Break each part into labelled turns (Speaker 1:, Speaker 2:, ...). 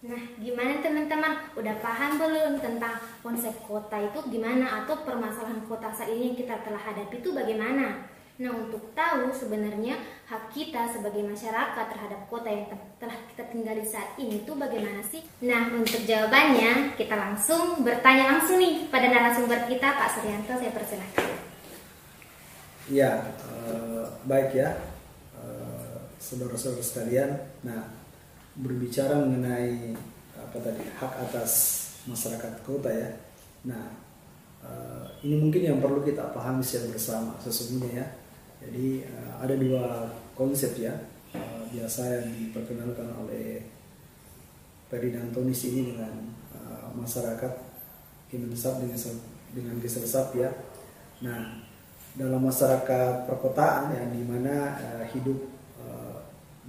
Speaker 1: Nah, gimana teman-teman? Udah paham belum tentang konsep kota itu gimana atau permasalahan kota saat ini yang kita telah hadapi itu bagaimana? Nah, untuk tahu sebenarnya hak kita sebagai masyarakat terhadap kota yang telah kita tinggali saat ini itu bagaimana sih? Nah, untuk jawabannya kita langsung bertanya langsung nih pada narasumber kita, Pak Suryanto. Saya persilahkan.
Speaker 2: Ya, baik ya, saudara-saudara sekalian. Nah, berbicara mengenai apa tadi, hak atas masyarakat kota ya. Nah, ini mungkin yang perlu kita pahami secara bersama sesungguhnya ya. Jadi ada dua konsep ya, biasa yang diperkenalkan oleh Ferdinand Tonis ini dengan masyarakat Kemensap dengan Geselsap ya. Nah, dalam masyarakat perkotaan yang dimana hidup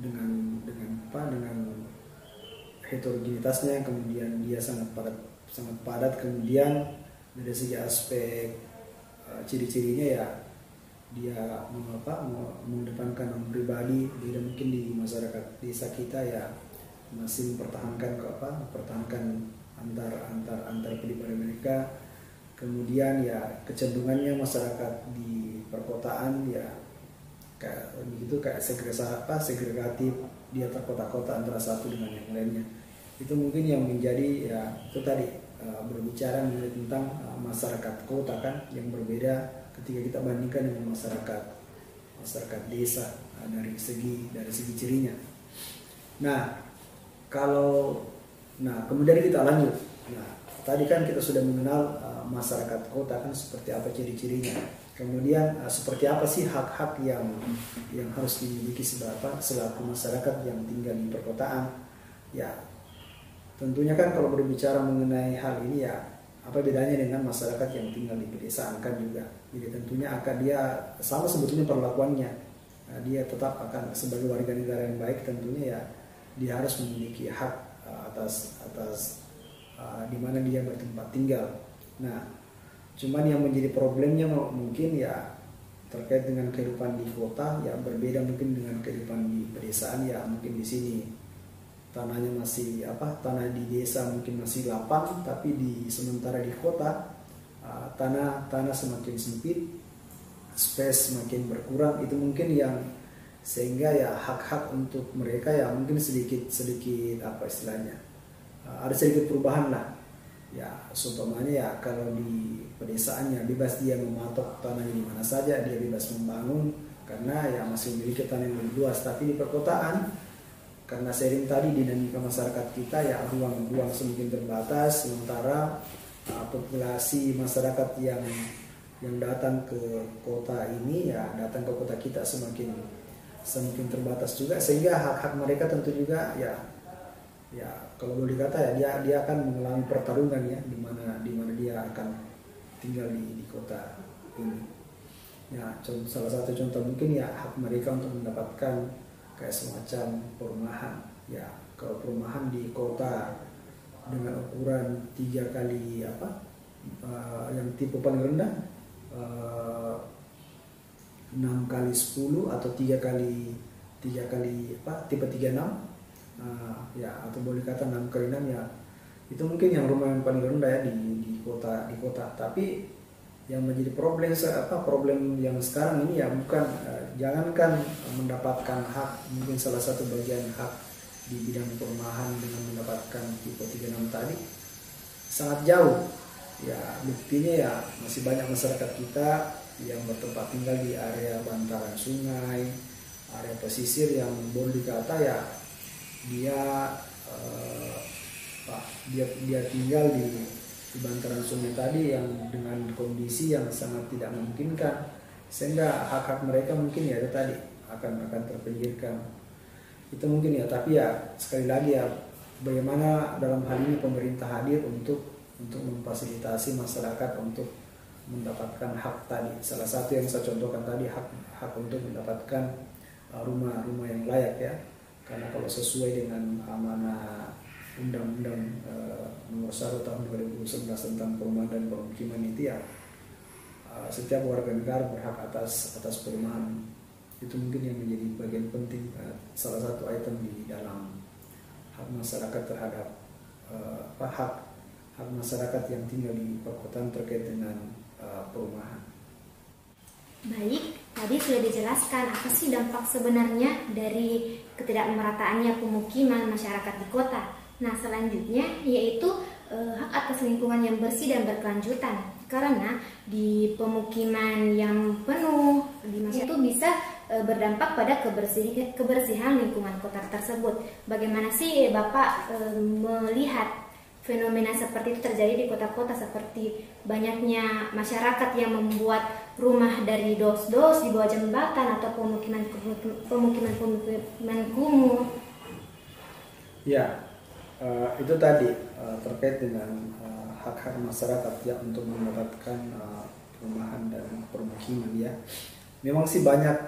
Speaker 2: dengan heterogenitasnya, kemudian dia sangat padat, kemudian dari segi aspek ciri-cirinya ya dia mengedepankan nama pribadi. Beda mungkin di masyarakat desa kita ya masih mempertahankan antar pribadi mereka. Kemudian ya kecenderungannya masyarakat di perkotaan ya kayak segregatif, dia terkota-kota antara satu dengan yang lainnya. Itu mungkin yang menjadi ya itu tadi berbicara mengenai tentang masyarakat kota kan yang berbeda ketika kita bandingkan dengan masyarakat desa dari segi cirinya. Nah, kemudian kita lanjut. Nah, tadi kan kita sudah mengenal masyarakat kota kan seperti apa ciri-cirinya. Kemudian seperti apa sih hak-hak yang harus dimiliki selaku masyarakat yang tinggal di perkotaan? Ya, tentunya kan kalau berbicara mengenai hal ini ya apa bedanya dengan masyarakat yang tinggal di pedesaan kan juga. Jadi tentunya akan dia sama sebetulnya perlakuannya. Dia tetap akan sebagai warga negara yang baik, tentunya ya dia harus memiliki hak atas di mana dia bertempat tinggal. Nah, cuman yang menjadi problemnya mungkin ya terkait dengan kehidupan di kota ya berbeda mungkin dengan kehidupan di pedesaan ya. Mungkin di sini tanahnya masih tanah di desa mungkin masih lapang, tapi sementara di kota tanah semakin sempit, space semakin berkurang. Itu mungkin yang sehingga ya hak-hak untuk mereka ya mungkin sedikit apa istilahnya ada sedikit perubahan lah. Ya, seumpamanya ya kalau di pedesaan ya bebas dia mematok tanahnya di mana saja, dia bebas membangun karena ya masih memiliki tanah yang lebih luas. Tapi di perkotaan karena sering tadi dinamika masyarakat kita ya ruang semakin terbatas, sementara populasi masyarakat yang datang ke kota ini ya datang ke kota kita semakin terbatas juga, sehingga hak-hak mereka tentu juga ya kalau boleh dikata ya dia akan mengalami pertarungan ya di mana dia akan tinggal di kota ini. Ya, salah satu contoh mungkin ya hak mereka untuk mendapatkan kayak semacam perumahan. Ya, kalau perumahan di kota dengan ukuran 3 kali yang tipe paling rendah 6 kali 10 atau 3 kali tipe 36 ya atau boleh kata 6 kali 6 ya itu mungkin yang rumah yang paling rendah ya di kota. Tapi yang menjadi problem yang sekarang ini ya bukan jangankan mendapatkan hak, mungkin salah satu bagian hak di bidang perumahan dengan mendapatkan tipe 36 tadi sangat jauh ya. Buktinya ya masih banyak masyarakat kita yang bertempat tinggal di area bantaran sungai, area pesisir yang boleh dikata ya dia tinggal di bantaran sungai tadi yang dengan kondisi yang sangat tidak memungkinkan, sehingga hak-hak mereka mungkin ya itu tadi akan terpinggirkan. Itu mungkin ya, tapi ya sekali lagi ya bagaimana dalam hal ini pemerintah hadir untuk memfasilitasi masyarakat untuk mendapatkan hak tadi. Salah satu yang saya contohkan tadi hak untuk mendapatkan rumah yang layak ya. Karena kalau sesuai dengan amanah Undang-Undang Nomor 1 Tahun 2011 tentang perumahan dan permukiman itu ya setiap warga negara berhak atas perumahan. Itu mungkin yang menjadi bagian penting, salah satu item di dalam hak masyarakat terhadap hak masyarakat yang tinggal di perkotaan terkait dengan perumahan.
Speaker 1: Baik, tadi sudah dijelaskan apa sih dampak sebenarnya dari ketidakmerataannya pemukiman masyarakat di kota. Nah, selanjutnya yaitu hak atas lingkungan yang bersih dan berkelanjutan. Karena di pemukiman yang penuh di masyarakat itu bisa berdampak pada kebersihan lingkungan kota tersebut. Bagaimana sih Bapak melihat fenomena seperti itu terjadi di kota-kota, seperti banyaknya masyarakat yang membuat rumah dari dos-dos di bawah jembatan atau pemukiman kumuh?
Speaker 2: Ya, itu tadi terkait dengan hak-hak masyarakat ya untuk mendapatkan perumahan dan permukiman ya. Memang sih banyak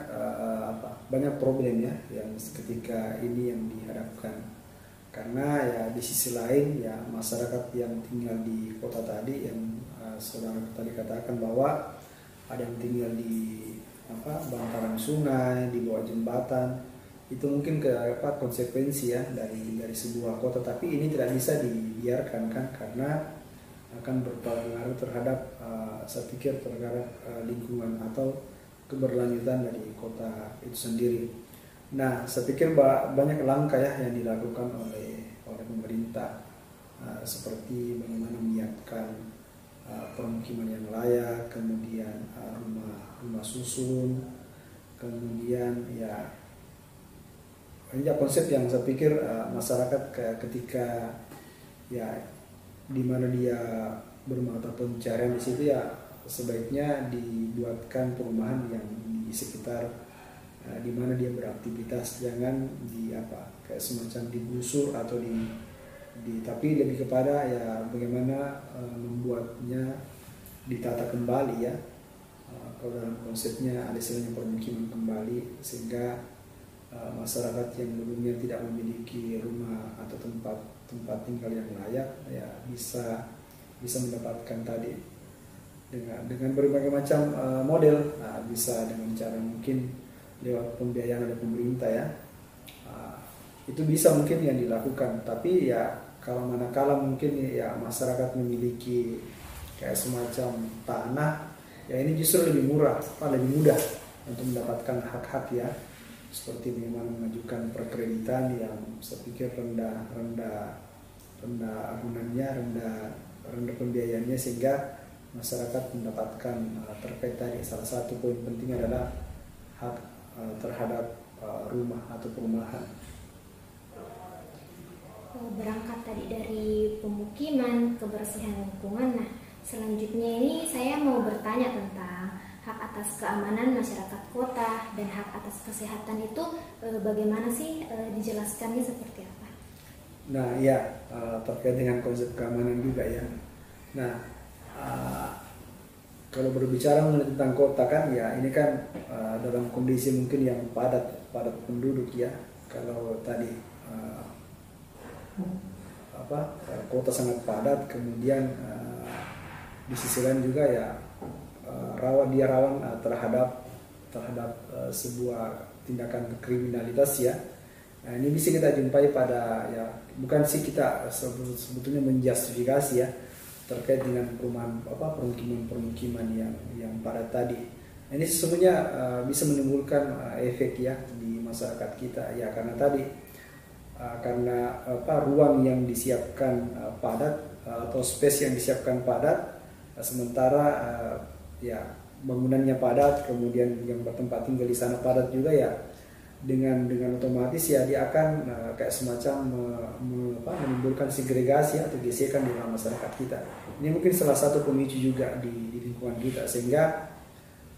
Speaker 2: problem ya yang ketika ini yang dihadapkan. Karena ya di sisi lain ya masyarakat yang tinggal di kota tadi yang saudara tadi katakan bahwa ada yang tinggal di bantaran sungai, di bawah jembatan, itu mungkin konsekuensi ya dari sebuah kota, tapi ini tidak bisa dibiarkan kan, karena akan berpengaruh terhadap saya pikir terhadap lingkungan atau keberlanjutan dari kota itu sendiri. Nah, saya pikir banyak langkah ya yang dilakukan oleh pemerintah, seperti bagaimana menyiapkan permukiman yang layak, kemudian rumah susun, kemudian ya konsep yang saya pikir masyarakat ketika ya di mana dia bermata pencarian di situ ya sebaiknya dibuatkan perumahan yang di sekitar di mana dia beraktivitas, jangan kayak semacam digusur atau tapi lebih kepada ya bagaimana membuatnya ditata kembali ya. Kalau dalam konsepnya ada istilahnya permukiman kembali, sehingga masyarakat yang dulunya tidak memiliki rumah atau tempat tinggal yang layak ya bisa mendapatkan tadi dengan berbagai macam model. Nah, bisa dengan cara mungkin lewat pembiayaan dari pemerintah ya, itu bisa mungkin yang dilakukan. Tapi ya kalau manakala mungkin ya masyarakat memiliki kayak semacam tanah ya, ini justru lebih murah, lebih mudah untuk mendapatkan hak-hak ya, seperti memang mengajukan perkreditan yang saya pikir rendah agunannya, rendah pembiayaannya, sehingga masyarakat mendapatkan terkait tadi. Salah satu poin penting adalah hak terhadap rumah atau perumahan.
Speaker 1: Berangkat tadi dari pemukiman, kebersihan lingkungan. Nah, selanjutnya ini saya mau bertanya tentang hak atas keamanan masyarakat kota dan hak atas kesehatan itu bagaimana sih dijelaskannya seperti apa?
Speaker 2: Nah, ya terkait dengan konsep keamanan juga ya. Nah, kalau berbicara mengenai tentang kota kan ya ini kan dalam kondisi mungkin yang padat penduduk ya. Kalau tadi kota sangat padat, kemudian di sisi lain juga ya rawan terhadap sebuah tindakan kriminalitas ya. Nah, ini bisa kita jumpai pada ya, bukan sih kita sebetulnya menjustifikasi ya terkait dengan permukiman yang padat tadi. Ini sesungguhnya bisa menimbulkan efek ya di masyarakat kita ya, karena tadi karena ruang yang disiapkan padat atau space yang disiapkan padat, sementara ya bangunannya padat, kemudian yang bertempat tinggal di sana padat juga ya, dengan otomatis ya dia akan kayak semacam menimbulkan segregasi atau gesekan di dalam masyarakat kita. Ini mungkin salah satu pemicu juga di lingkungan kita, sehingga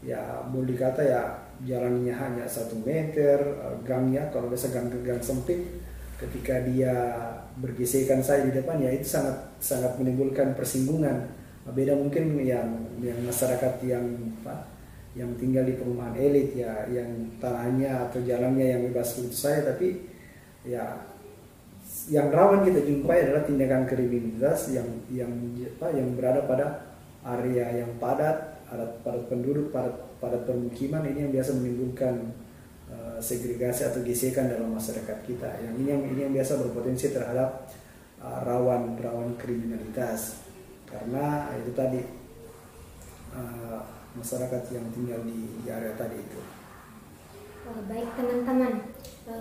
Speaker 2: ya boleh dikata ya jalannya hanya 1 meter, gangnya kalau biasa gang sempit, ketika dia bergesekan saja di depan ya itu sangat menimbulkan persinggungan. Beda mungkin yang masyarakat yang tinggal di perumahan elit ya, yang tanahnya atau jalannya yang bebas begitu saja, tapi ya yang rawan kita jumpai adalah tindakan kriminalitas yang berada pada area yang padat penduduk, padat permukiman. Ini yang biasa menimbulkan segregasi atau gesekan dalam masyarakat kita. Yang ini yang biasa berpotensi terhadap rawan kriminalitas, karena itu tadi masyarakat yang tinggal di area tadi itu.
Speaker 1: Baik teman-teman,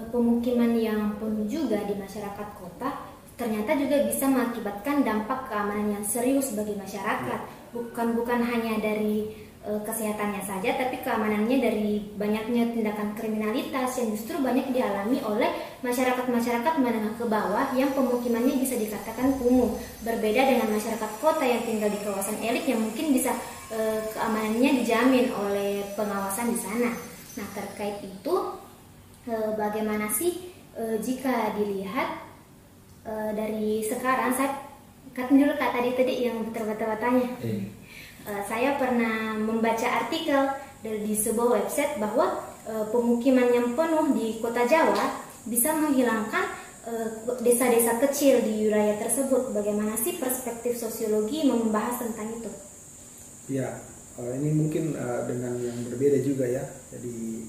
Speaker 1: pemukiman yang penuh juga di masyarakat kota ternyata juga bisa mengakibatkan dampak keamanan yang serius bagi masyarakat. Bukan hanya dari kesehatannya saja, tapi keamanannya dari banyaknya tindakan kriminalitas yang justru banyak dialami oleh masyarakat menengah ke bawah yang pemukimannya bisa dikatakan kumuh. Berbeda dengan masyarakat kota yang tinggal di kawasan elit yang mungkin bisa keamanannya dijamin oleh pengawasan di sana. Nah, terkait itu bagaimana sih jika dilihat dari sekarang, saya katakan dulu Kak tadi yang bertanya. Saya pernah membaca artikel di sebuah website bahwa pemukiman yang penuh di kota Jawa bisa menghilangkan desa-desa kecil di wilayah tersebut. Bagaimana sih perspektif sosiologi membahas tentang itu?
Speaker 2: Ya, ini mungkin dengan yang berbeda juga ya. Jadi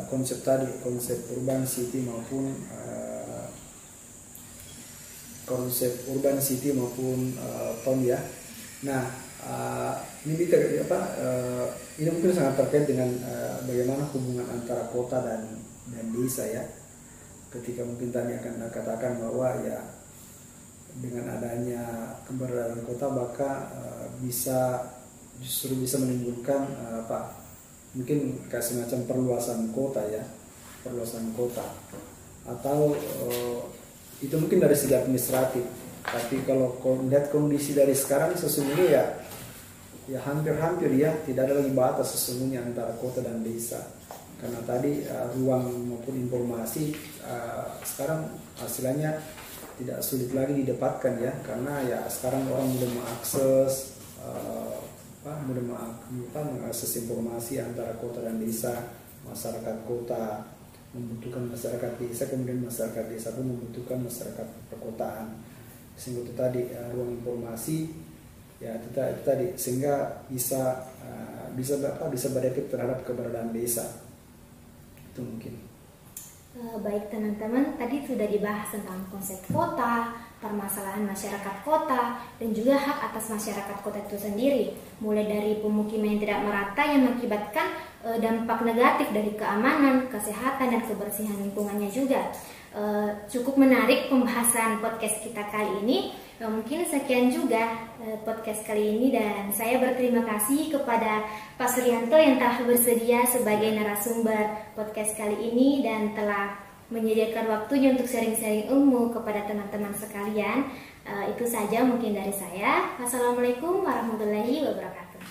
Speaker 2: konsep urban city maupun town ya. Nah, ini ini mungkin sangat terkait dengan bagaimana hubungan antara kota dan desa ya. Ketika mungkin tadi akan katakan bahwa ya dengan adanya keberadaan kota maka justru bisa menimbulkan mungkin kayak semacam perluasan kota atau itu mungkin dari segi administratif. Tapi kalau lihat kondisi dari sekarang sesungguhnya ya hampir ya tidak ada lagi batas sesungguhnya antara kota dan desa, karena tadi ruang maupun informasi sekarang hasilnya tidak sulit lagi didapatkan ya, karena ya sekarang orang mudah mengakses informasi antara kota dan desa. Masyarakat kota membutuhkan masyarakat desa, kemudian masyarakat desa pun membutuhkan masyarakat perkotaan, sehingga itu tadi ruang informasi ya itu tadi sehingga bisa berefek terhadap keberadaan desa itu mungkin.
Speaker 1: Baik teman-teman, tadi sudah dibahas tentang konsep kota, permasalahan masyarakat kota, dan juga hak atas masyarakat kota itu sendiri. Mulai dari pemukiman yang tidak merata yang mengakibatkan dampak negatif dari keamanan, kesehatan, dan kebersihan lingkungannya juga. Cukup menarik pembahasan podcast kita kali ini. Mungkin sekian juga podcast kali ini, dan saya berterima kasih kepada Pak Suryanto yang telah bersedia sebagai narasumber podcast kali ini dan telah menyediakan waktunya untuk sharing-sharing ilmu kepada teman-teman sekalian. Itu saja mungkin dari saya. Wassalamualaikum warahmatullahi wabarakatuh.